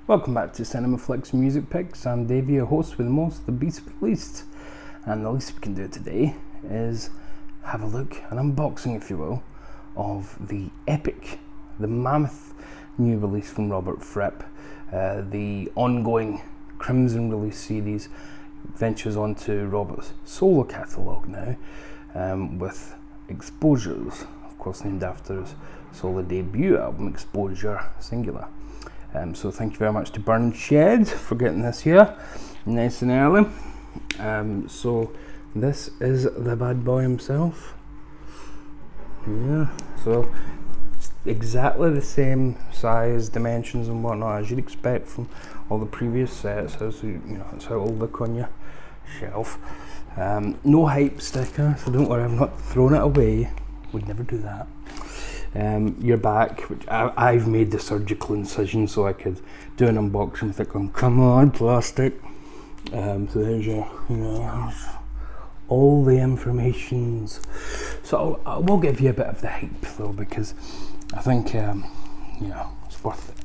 Welcome back to Cinema Flicks Music Picks. I'm Davey, your host with the most, the beast with the least. And the least we can do today is have a look, an unboxing if you will, of the epic, the mammoth new release from Robert Fripp. The ongoing Crimson release series ventures onto Robert's solo catalogue now, with Exposures, of course named after his solo debut album, Exposure singular. So thank you very much to Burning Shed for getting this here nice and early. So this is the bad boy himself. Yeah, so it's exactly the same size, dimensions and whatnot as you'd expect from all the previous sets. That's how it'll look on your shelf. No hype sticker, so don't worry, I've not thrown it away. Would never do that. Your back, which I've made the surgical incision so I could do an unboxing with it going, come on, plastic. So there's your, all the informations. So I will give you a bit of the hype though, because I think, it's worth it.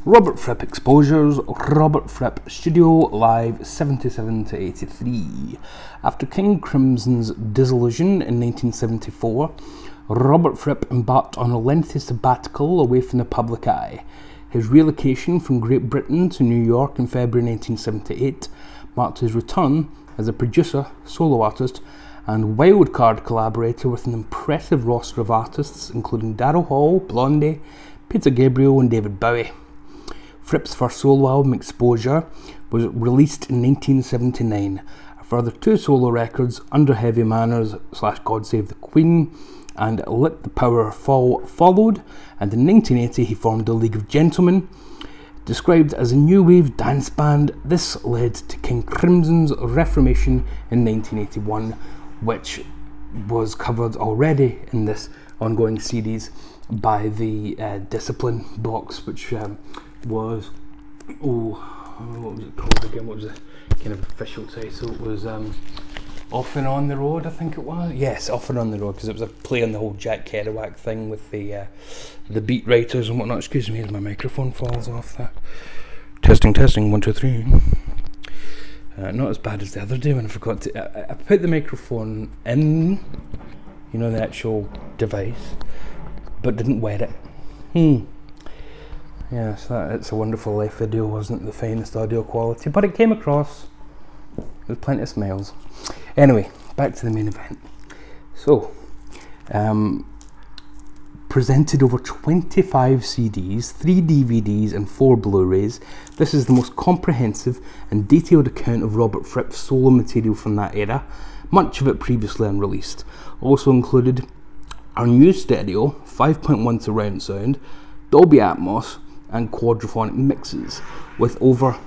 Robert Fripp Exposures, Robert Fripp Studio Live 77 to 83. After King Crimson's dissolution in 1974, Robert Fripp embarked on a lengthy sabbatical away from the public eye. His relocation from Great Britain to New York in February 1978 marked his return as a producer, solo artist, and wildcard collaborator with an impressive roster of artists including Daryl Hall, Blondie, Peter Gabriel and David Bowie. Fripp's first solo album, Exposure, was released in 1979. A further two solo records, Under Heavy Manners / God Save the Queen and Let the Power Fall, followed, and in 1980 he formed the League of Gentlemen. Described as a new wave dance band, this led to King Crimson's reformation in 1981, which was covered already in this ongoing series by the Discipline box, which was, what was it called again? What was the kind of official title? It was Off and On the Road, I think it was. Yes, Off and On the Road, because it was a play on the whole Jack Kerouac thing with the beat writers and whatnot. Excuse me as my microphone falls off there. Testing, 1, 2, 3. Not as bad as the other day when I forgot to. I put the microphone in, the actual device, but didn't wet it. Yes, It's a Wonderful Life video wasn't the finest audio quality, but it came across. There's plenty of smiles. Anyway, back to the main event. So, presented over 25 CDs, 3 DVDs and 4 Blu-rays, this is the most comprehensive and detailed account of Robert Fripp's solo material from that era, much of it previously unreleased. Also included our new stereo, 5.1 surround sound, Dolby Atmos and quadraphonic mixes with over,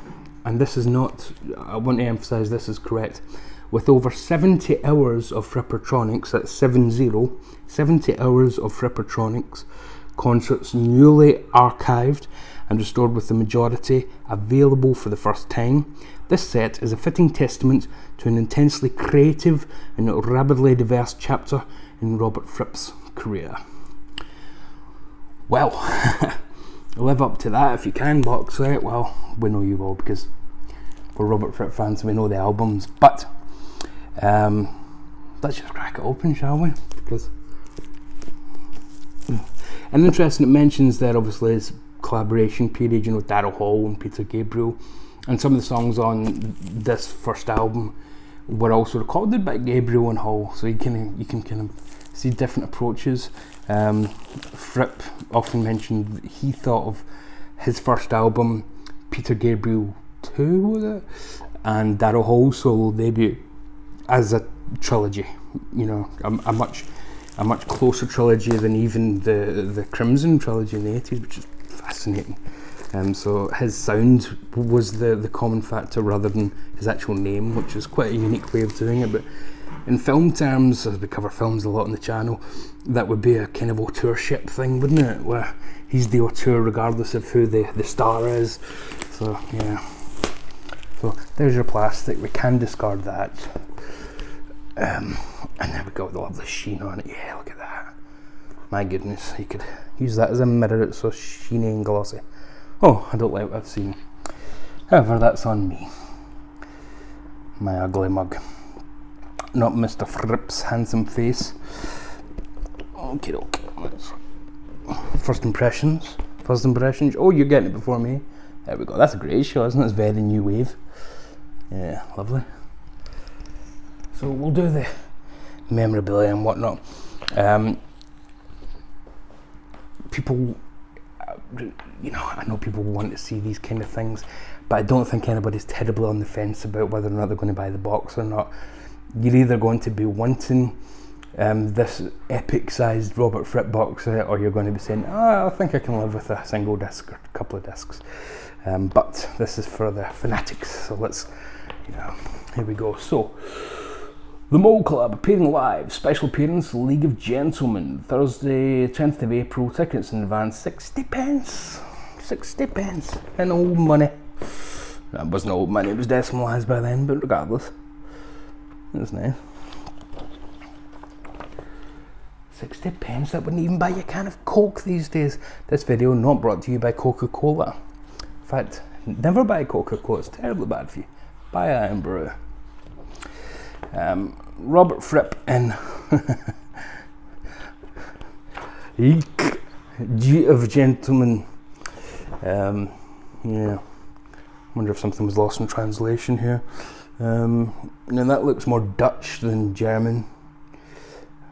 and this is not, I want to emphasise this is correct, with over 70 hours of Frippertronics, that's 70 hours of Frippertronics concerts newly archived and restored, with the majority available for the first time. This set is a fitting testament to an intensely creative and rabidly diverse chapter in Robert Fripp's career. Well, live up to that if you can, box set. Well, we know you will because we're Robert Fripp fans and we know the albums, but let's just crack it open, shall we? Because and interesting, it mentions there obviously his collaboration period, Daryl Hall and Peter Gabriel, and some of the songs on this first album were also recorded by Gabriel and Hall, so you can kind of see different approaches. Fripp often mentioned that he thought of his first album, Peter Gabriel 2, was it? And Daryl Hall's solo debut as a trilogy, a much closer trilogy than even the Crimson trilogy in the 80s, which is fascinating. So his sound was the common factor rather than his actual name, which is quite a unique way of doing it. But in film terms, as we cover films a lot on the channel, that would be a kind of auteurship thing, wouldn't it? Where he's the auteur regardless of who the star is. So yeah. So there's your plastic. We can discard that. And there we go, with the lovely sheen on it. Yeah, look at that. My goodness, you could use that as a mirror. It's so sheeny and glossy. Oh, I don't like what I've seen. However, that's on me. My ugly mug. Not Mr. Fripp's handsome face. Okay, First impressions. Oh, you're getting it before me. There we go. That's a great show, isn't it? It's very new wave. Yeah, lovely. So we'll do the memorabilia and whatnot. People, I know people want to see these kind of things, but I don't think anybody's terribly on the fence about whether or not they're going to buy the box or not. You're either going to be wanting this epic-sized Robert Fripp box set, or you're going to be saying, I think I can live with a single disc or a couple of discs. But this is for the fanatics, so let's, here we go. So, the Mole Club appearing live, special appearance, League of Gentlemen, Thursday, 10th of April, tickets in advance, 60 pence, and old money. That wasn't old money, it was decimalised by then, but regardless, that's nice. 60 pence, that wouldn't even buy you a can of Coke these days. This video not brought to you by Coca-Cola. In fact, never buy Coca-Cola, it's terribly bad for you. Buy Iron Brew. Robert Fripp in G of Gentlemen. Wonder if something was lost in translation here. Now that looks more Dutch than German.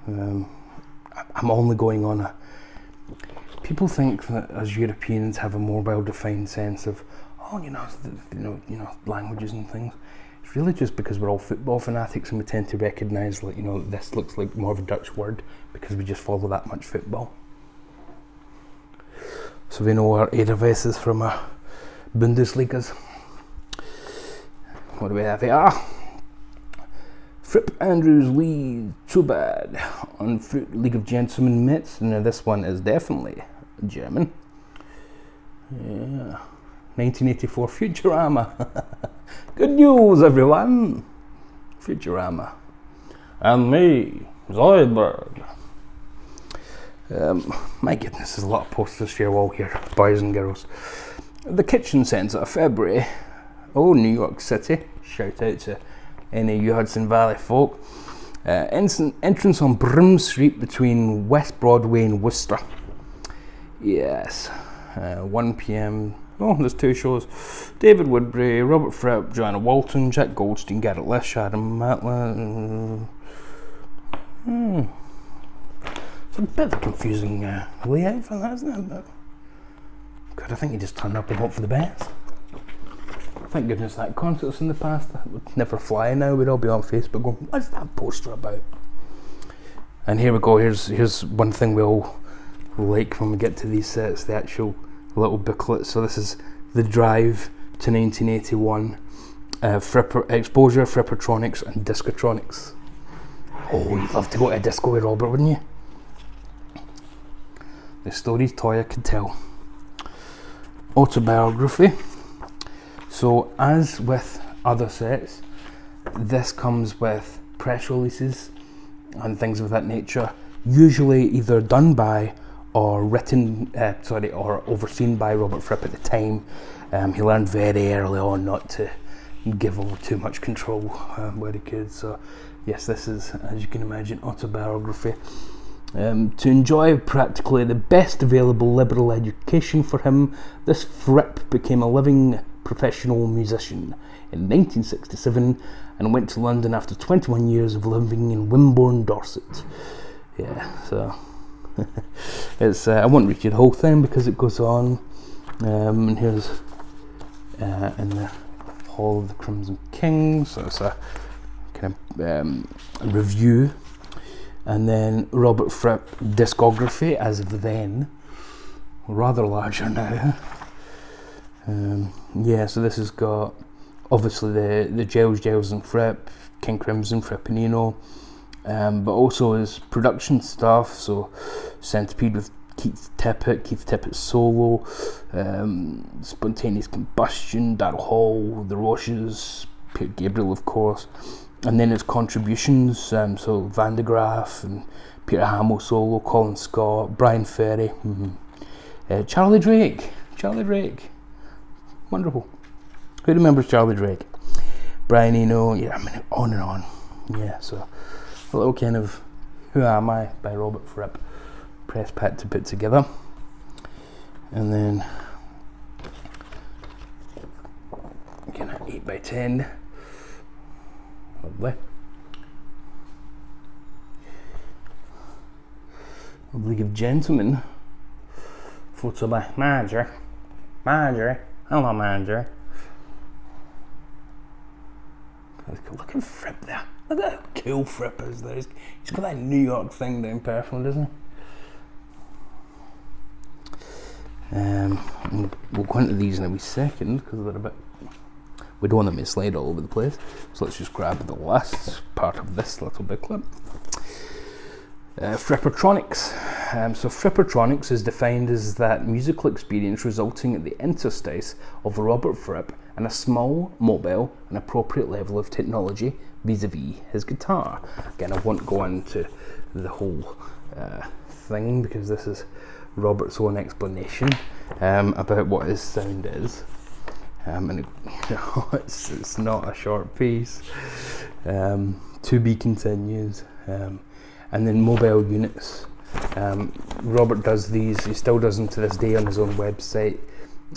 I'm only going on a... People think that as Europeans have a more well-defined sense of, languages and things. It's really just because we're all football fanatics and we tend to recognise, this looks like more of a Dutch word because we just follow that much football. So we know our Eredivisie is from our Bundesligas. What do we have here? Fripp Andrews Lee Too Bad on League of Gentlemen mitts. Now this one is definitely German. Yeah. 1984 Futurama. Good news, everyone. Futurama. And me, Zoidberg. My goodness, there's a lot of posters for your wall here, boys and girls. The Kitchen Centre, February. Oh, New York City. Shout out to any of you Hudson Valley folk. Entrance on Brim Street between West Broadway and Worcester. Yes. 1 p.m. Oh, there's 2 shows. David Woodbury, Robert Fripp, Joanna Walton, Jack Goldstein, Garrett Lish, Adam Matla. It's a bit of a confusing layout for that, isn't it? But God, I think you just turn up and hope for the best. Thank goodness that concerts in the past that would never fly now. We'd all be on Facebook going, what's that poster about? And here we go. Here's one thing we all like when we get to these sets, the actual little booklet. So this is the drive to 1981, Exposure, Frippertronics and Discotronics. Oh, you'd love to go to a disco with Robert, wouldn't you? The stories Toya could tell. Autobiography. So as with other sets, this comes with press releases and things of that nature, usually either done by or or overseen by Robert Fripp at the time. He learned very early on not to give over too much control where he could. So yes, this is, as you can imagine, autobiography. To enjoy practically the best available liberal education for him, this Fripp became a living professional musician in 1967 and went to London after 21 years of living in Wimborne, Dorset. Yeah, so it's I won't read you the whole thing because it goes on. And here's in the Hall of the Crimson King, so it's a kind of review. And then Robert Fripp discography as of then, rather larger now. So this has got obviously the Giles and Fripp, King Crimson, Fripp and Eno, but also his production stuff. So Centipede with Keith Tippett solo, Spontaneous Combustion, Daryl Hall, The Roches, Peter Gabriel of course, and then his contributions, so Van de Graaff and Peter Hamill solo, Colin Scott, Brian Ferry, Charlie Drake. wonderful. Who remembers Charlie Drake? Brian Eno, yeah, I mean, on and on. Yeah, so a little kind of Who Am I by Robert Fripp press pack to put together. And then kind of 8x10. Lovely. League of Gentlemen. Photo by Marjorie. Hello Marjorie. Look at Fripp there. Look at how cool Fripp is there. He's got that New York thing down perfect, doesn't he? We'll go into these in a wee second because they're a bit. We don't want them to slide all over the place. So let's just grab the last part of this little booklet. Frippertronics. So Frippertronics is defined as that musical experience resulting at the interstice of Robert Fripp and a small, mobile and appropriate level of technology vis-a-vis his guitar. Again, I won't go into the whole thing because this is Robert's own explanation about what his sound is. And it's not a short piece. To be continued. And then mobile units. Robert does these, he still does them to this day on his own website,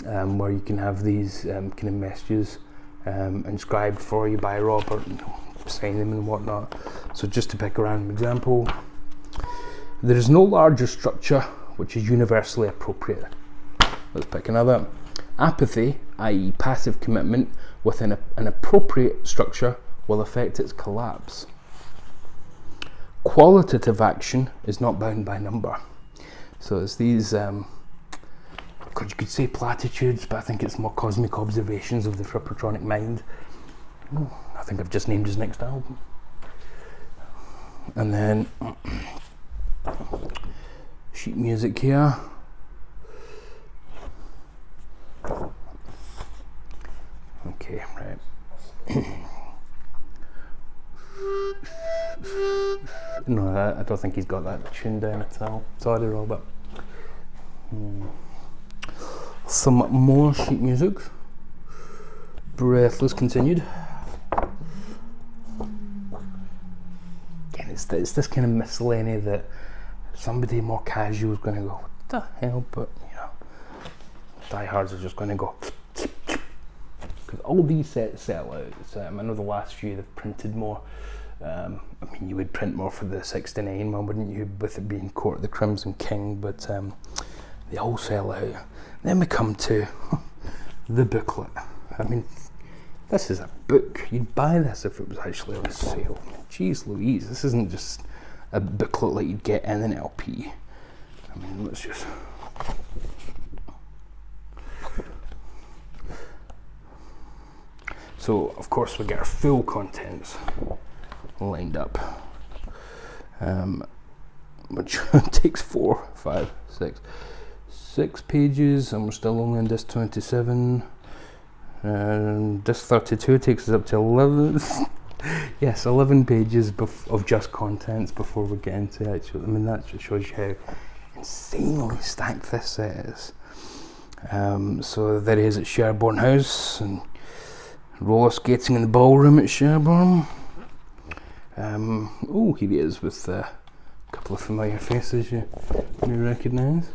where you can have these kind of messages inscribed for you by Robert and sign them and whatnot. So just to pick a random example, there is no larger structure which is universally appropriate. Let's pick another. Apathy, i.e. passive commitment within an appropriate structure will affect its collapse. Qualitative action is not bound by number. So it's these, you could say platitudes, but I think it's more cosmic observations of the Frippertronic mind. I think I've just named his next album. And then sheet music here. Okay, right. No, I don't think he's got that tune down at all. Sorry, Robert. Some more sheet music. Breathless continued. Again, it's this kind of miscellany that somebody more casual is going to go, what the hell? But, you know, diehards are just going to go. Because all these sets sell out. I know the last few they've printed more. I mean, you would print more for the 69 one, wouldn't you, with it being Court of the Crimson King, but they all sell out. Then we come to the booklet. I mean, this is a book. You'd buy this if it was actually on sale. Jeez Louise, this isn't just a booklet like you'd get in an LP. I mean, let's just... So, of course, we get our full contents lined up, which takes 4, 5, 6 pages, and we're still only on disc 27, and disc 32 takes us up to 11. Yes, 11 pages of just contents before we get into actual. I mean, that just shows you how insanely stacked this set is. So there he is at Sherborne House, and roller skating in the ballroom at Sherborne. Oh, here he is with a couple of familiar faces you may recognise.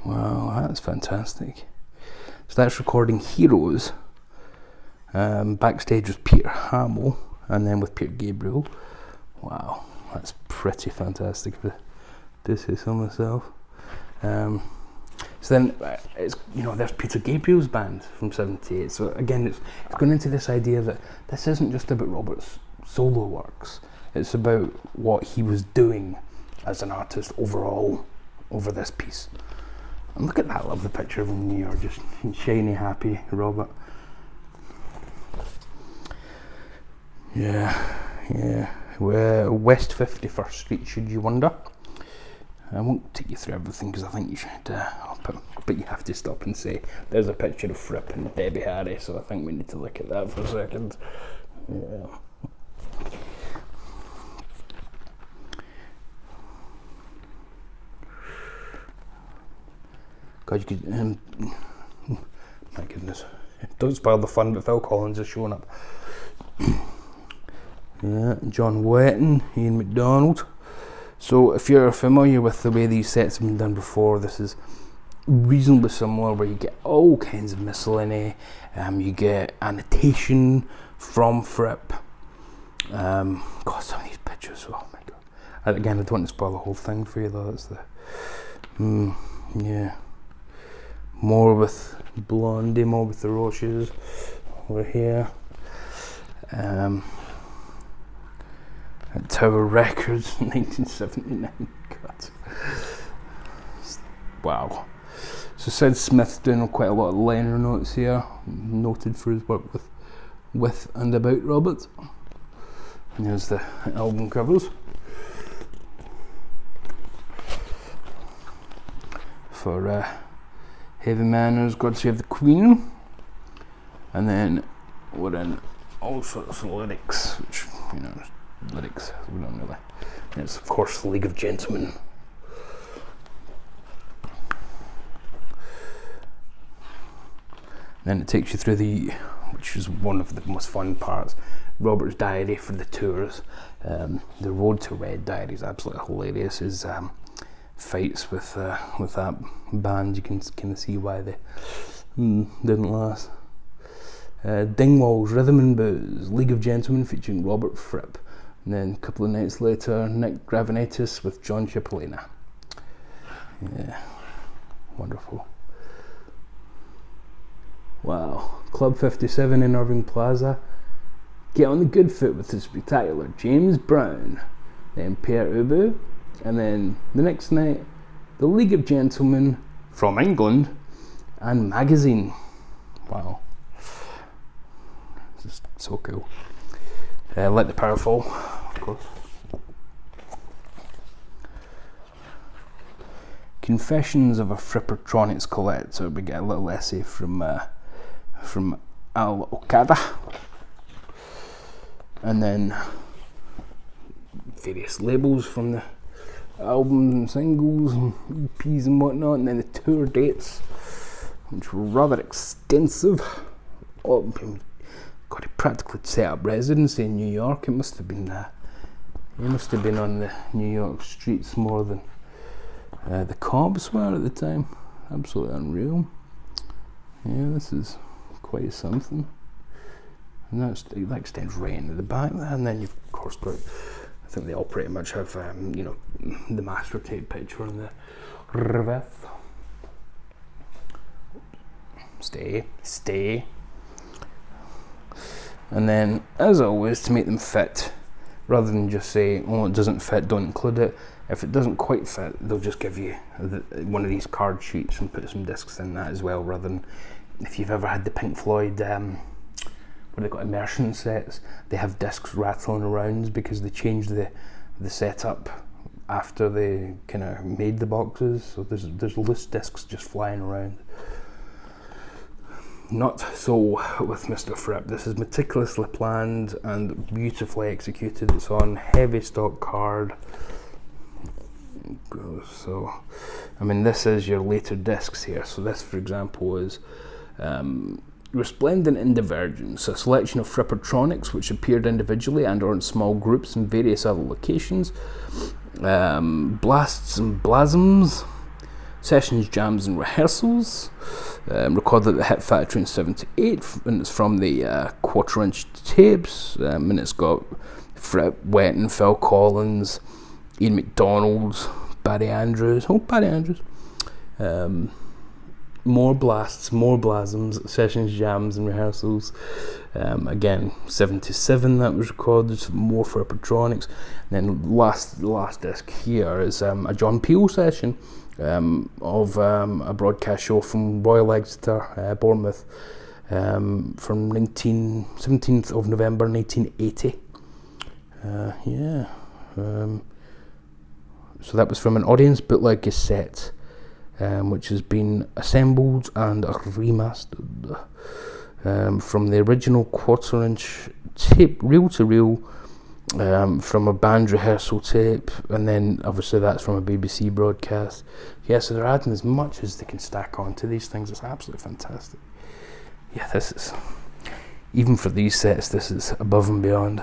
Wow, that's fantastic. So that's recording Heroes. Backstage with Peter Hamill, and then with Peter Gabriel. Wow, that's pretty fantastic if I do say so myself. So then it's, you know, there's Peter Gabriel's band from 78. So again, it's going into this idea that this isn't just about Robert's solo works. It's about what he was doing as an artist overall over this piece. And look at that lovely picture of him in New York, just shiny, happy Robert. Yeah. We're West 51st Street, should you wonder. I won't take you through everything because I think you should, but you have to stop and say, there's a picture of Fripp and Debbie Harry, so I think we need to look at that for a second. Yeah. God, you could, my goodness, don't spoil the fun, but Phil Collins is showing up. Yeah, John Wetton, Ian MacDonald. So if you're familiar with the way these sets have been done before, this is reasonably similar, where you get all kinds of miscellany. You get annotation from Fripp. God, some of these pictures, oh my god. And again, I don't want to spoil the whole thing for you though. It's the yeah, more with Blondie, more with the Roches over here. At Tower Records, 1979. God. Wow. So Sid Smith's doing quite a lot of liner notes here, noted for his work with and about Robert. And here's the album covers. For Heavy Manners, God Save the Queen. And then we're in all sorts of lyrics, which, you know, lyrics, we don't really. And it's of course the League of Gentlemen. Then it takes you through which is one of the most fun parts, Robert's diary for the tours. The Road to Red diary is absolutely hilarious. His fights with that band, you can kind of see why they didn't last. Dingwall's Rhythm and Blues, League of Gentlemen featuring Robert Fripp. And then a couple of nights later, Nick Gravenitis with John Cipollina. Yeah, wonderful. Wow, Club 57 in Irving Plaza. Get on the good foot with the spectacular James Brown, then Pierre Ubu, and then the next night, the League of Gentlemen from England and Magazine. Wow, this is so cool. Let the Power Fall, of course. Confessions of a Frippertronics Collector. We get a little essay from Al Okada, and then various labels from the albums and singles and EPs and whatnot, and then the tour dates, which were rather extensive. Oh, God, he practically set up residency in New York. It must have been he must have been on the New York streets more than the Cops were at the time. Absolutely unreal. Yeah, this is quite something. And that extends right into the back there, and then you've of course got, I think they all pretty much have you know, the master tape picture on the reverse. Stay. And then, as always, to make them fit, rather than just say, oh, it doesn't fit, don't include it. If it doesn't quite fit, they'll just give you one of these card sheets and put some discs in that as well, rather than, if you've ever had the Pink Floyd, where they've got immersion sets, they have discs rattling around because they changed the setup after they kind of made the boxes, so there's loose discs just flying around. Not so with Mr. Fripp. This is meticulously planned and beautifully executed. It's on heavy stock card. So, I mean, this is your later discs here. So this, for example, is Resplendent in Divergence, a selection of Frippertronics which appeared individually and or in small groups in various other locations. Blasts and Blasms, Sessions, Jams and Rehearsals, recorded at the Hit Factory in 78, and it's from the quarter-inch tapes, and it's got Fripp, Wetton, Phil Collins, Ian MacDonald, Barry Andrews, more Blasts, more Blasms, Sessions, Jams and Rehearsals. Again, 77 that was recorded, so more Frippertronics. And then the last disc here is a John Peel session of a broadcast show from Royal Exeter, Bournemouth, from 17th of November 1980. So that was from an audience bootleg cassette, which has been assembled and remastered from the original quarter-inch tape, reel-to-reel from a band rehearsal tape, and then obviously that's from a BBC broadcast. Yeah, so they're adding as much as they can stack onto these things. It's absolutely fantastic. Yeah, this is, even for these sets, this is above and beyond.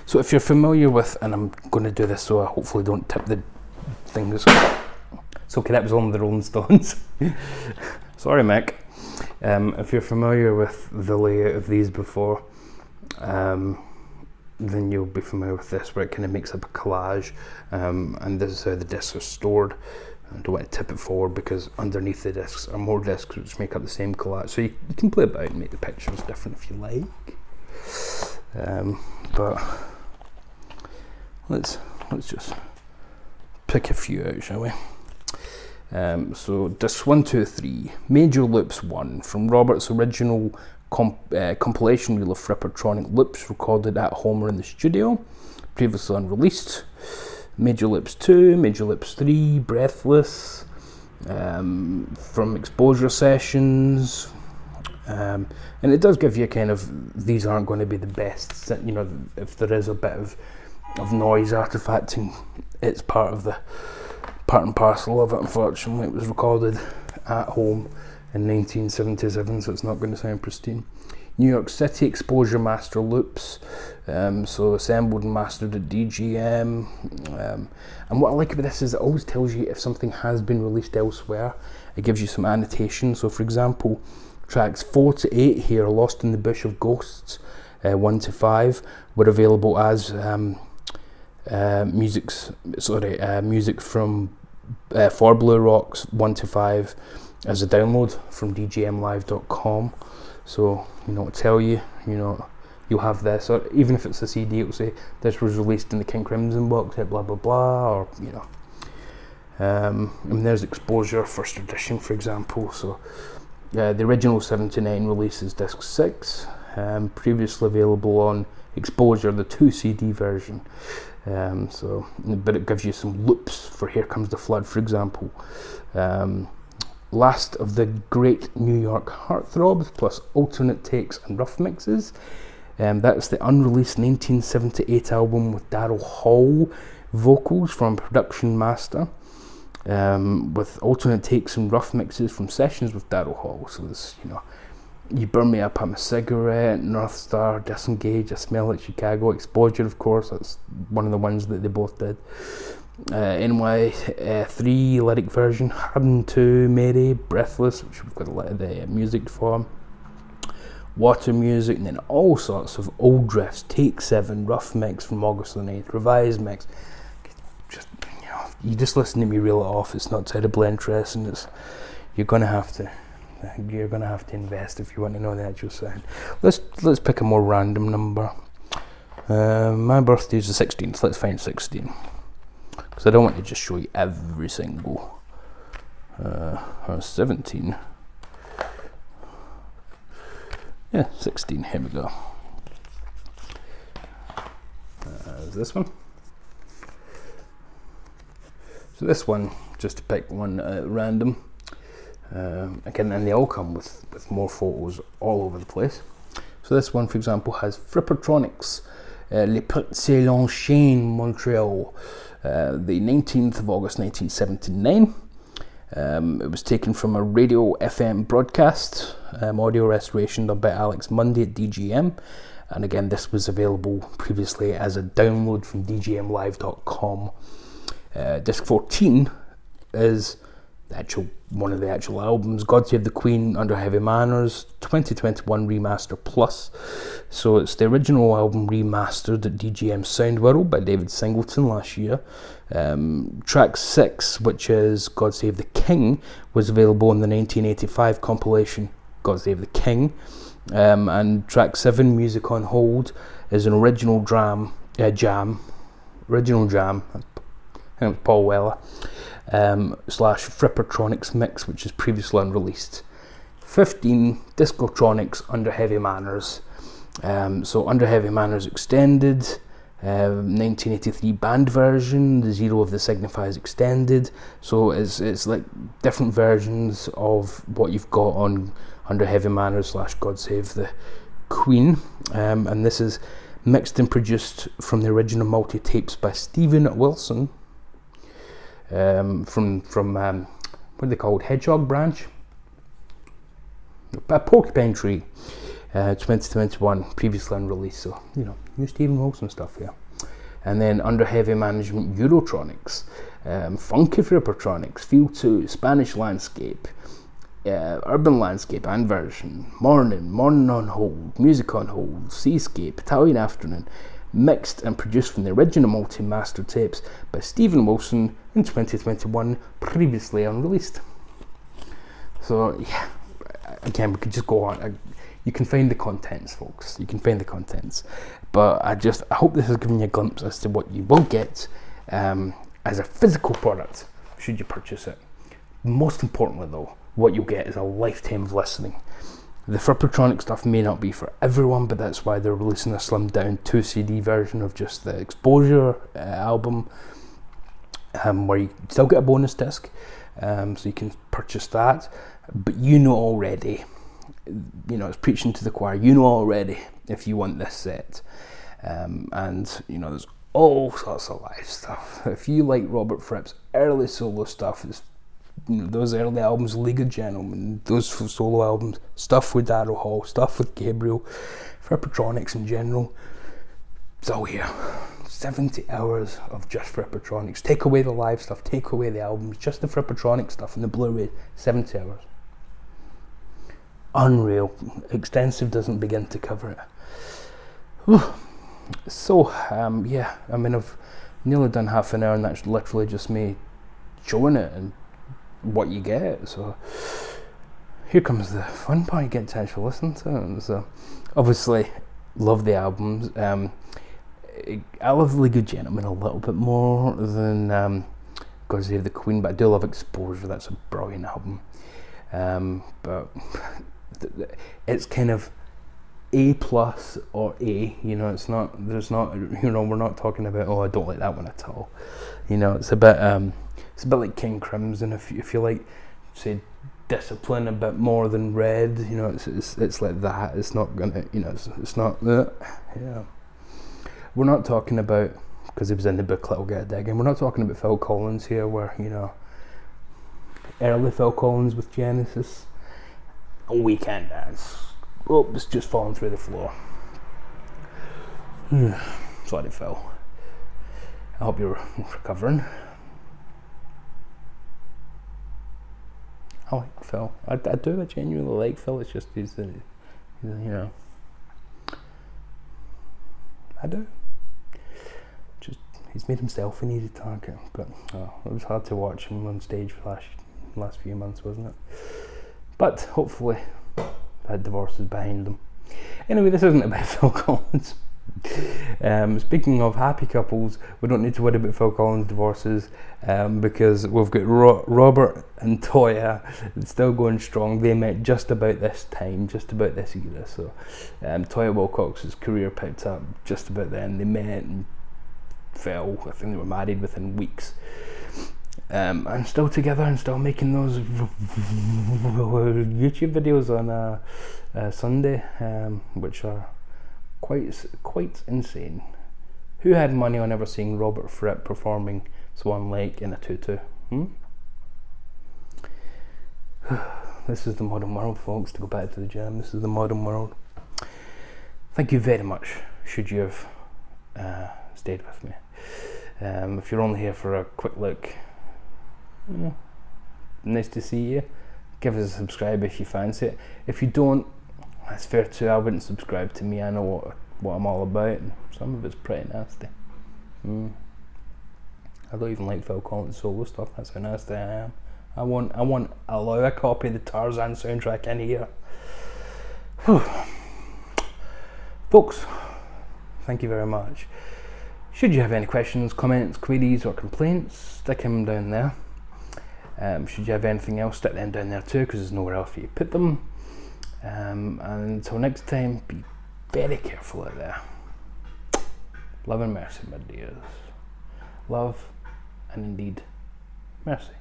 So if you're familiar with, and I'm going to do this so I hopefully don't tip the things. It's okay, that was only the Rolling Stones. Sorry, Mick. If you're familiar with the layout of these before, then you'll be familiar with this, where it kind of makes up a collage, and this is how the discs are stored. I don't want to tip it forward because underneath the discs are more discs which make up the same collage. So you can play about and make the pictures different if you like. But let's just pick a few out, shall we? So discs 1, 2, 3, Major Loops 1, from Robert's original compilation reel of Frippertronic loops recorded at home or in the studio, previously unreleased. Major Loops 2, Major Loops 3, Breathless, from exposure sessions, and it does give you kind of, these aren't going to be the best, you know, if there is a bit of noise artifacting, it's part and parcel of it. Unfortunately, it was recorded at home in 1977, so it's not going to sound pristine. New York City exposure master loops, so assembled and mastered at DGM. And what I like about this is it always tells you if something has been released elsewhere. It gives you some annotation. So for example, tracks 4 to 8 here, Lost in the Bush of Ghosts, 1 to 5, were available as music from For Blue Rocks 1 to 5 as a download from dgmlive.com. So, you know, it'll tell you, you know, you'll have this, or even if it's a CD, it'll say this was released in the King Crimson box set, blah blah blah, or you know. And there's exposure first edition, for example. So the original 79 release is disc 6, previously available on exposure, the 2 CD version. But it gives you some loops for Here Comes the Flood, for example. Last of the great New York heartthrobs, plus alternate takes and rough mixes. That's the unreleased 1978 album with Daryl Hall vocals from Production Master, with alternate takes and rough mixes from sessions with Daryl Hall. So there's, you know, You Burn Me Up, I'm a Cigarette, North Star, Disengage, I Smell Like Chicago, Exposure, of course, that's one of the ones that they both did. NY3 lyric version, Harden 2, Mary, Breathless, which we've got a lot of the music for, Water Music, and then all sorts of old drifts, Take 7, rough mix from August the 9th, revised mix. Just, you know, you just listen to me reel it off, it's not terribly interesting, you're gonna have to invest if you want to know the actual sound. Let's pick a more random number. My birthday is the 16th, let's find 16. Because I don't want to just show you every single 17. Yeah, 16, here we go. Is this one? So this one, just to pick one random. Again, and they all come with more photos all over the place. So this one, for example, has Frippertronics, Le Petit L'Enchaîne, Montreal, the 19th of August 1979. It was taken from a radio FM broadcast, audio restoration done by Alex Mundy at DGM, and again this was available previously as a download from dgmlive.com. Disc 14 is one of the actual albums, God Save the Queen, Under Heavy Manners, 2021 Remaster Plus. So it's the original album remastered at DGM Sound World by David Singleton last year. Track 6, which is God Save the King, was available in the 1985 compilation God Save the King. And track 7, Music on Hold, is an original jam, and Paul Weller, / Frippertronics mix, which is previously unreleased. 15, Discotronics, Under Heavy Manners. So Under Heavy Manners Extended, 1983 band version, the Zero of the Signifies Extended. So it's like different versions of what you've got on Under Heavy Manners / God Save the Queen. And this is mixed and produced from the original multi-tapes by Stephen Wilson, from what are they called, Hedgehog Branch? A Porcupine Tree, 2021, previously unreleased, so, you know, new Stephen Wilson stuff here. And then under heavy management, Eurotronics, Funky Frippertronics, Feel 2, Spanish Landscape, Urban Landscape and Version, Morning on Hold, Music on Hold, Seascape, Italian Afternoon, mixed and produced from the original multi-master tapes by Stephen Wilson in 2021, previously unreleased. So, yeah, again, we could just go on. You can find the contents, folks. You can find the contents. But I hope this has given you a glimpse as to what you will get as a physical product, should you purchase it. Most importantly, though, what you'll get is a lifetime of listening. The Frippertronic stuff may not be for everyone, but that's why they're releasing a slimmed down 2 CD version of just the Exposure album, where you still get a bonus disc, so you can purchase that. But you know already, you know, it's preaching to the choir, you know already if you want this set. And, you know, there's all sorts of live stuff. If you like Robert Fripp's early solo stuff, it's, you know, those early albums, League of Gentlemen, those solo albums, stuff with Daryl Hall, stuff with Gabriel, Frippertronics in general, it's all here. 70 hours of just Frippertronics. Take away the live stuff, take away the albums, just the Frippertronic stuff and the Blu-ray, 70 hours. Unreal. Extensive doesn't begin to cover it. Whew. So, yeah, I mean, I've nearly done half an hour, and that's literally just me showing it and what you get. So, here comes the fun part. You get to actually listen to it. So, obviously, love the albums. I love League of Gentlemen a little bit more than God Save the Queen, but I do love Exposure. That's a brilliant album. But it's kind of A+ or A, you know, it's not, there's not, you know, we're not talking about, oh, I don't like that one at all. You know, it's a bit like King Crimson. If you like, say, Discipline a bit more than Red, you know, it's like that. It's not gonna, you know, it's not, yeah. We're not talking about, because he was in the booklet, we'll get a dig in, we're not talking about Phil Collins here, where, you know, early Phil Collins with Genesis, We Can't Dance, oh, it's just falling through the floor. Sorry, Phil. I hope you're recovering. I like Phil. I genuinely like Phil. It's just he's you know, I do. Just he's made himself an easy target, but it was hard to watch him on stage for last few months, wasn't it? But hopefully that divorce is behind them. Anyway, this isn't about Phil Collins. Speaking of happy couples, we don't need to worry about Phil Collins' divorces, because we've got Robert and Toya still going strong. They met just about this time, just about this era. So Toya Wilcox's career picked up just about then. They met and fell. I think they were married within weeks. And still together and still making those YouTube videos on Sunday, which are quite insane. Who had money on ever seeing Robert Fripp performing Swan Lake in a tutu? This is the modern world, folks, to go back to the gym. This is the modern world. Thank you very much, should you have stayed with me. If you're only here for a quick look, nice to see you. Give us a subscribe if you fancy it. If you don't, that's fair too. I wouldn't subscribe to me. I know what I'm all about, and some of it's pretty nasty. I don't even like Phil Collins solo stuff. That's how nasty I am. I want allow a copy of the Tarzan soundtrack in here. Folks, thank you very much. Should you have any questions, comments, queries or complaints, stick them down there. Should you have anything else, stick them down there too, because there's nowhere else for you to put them. And until next time, be very careful out there. Love and mercy, my dears. Love and indeed mercy.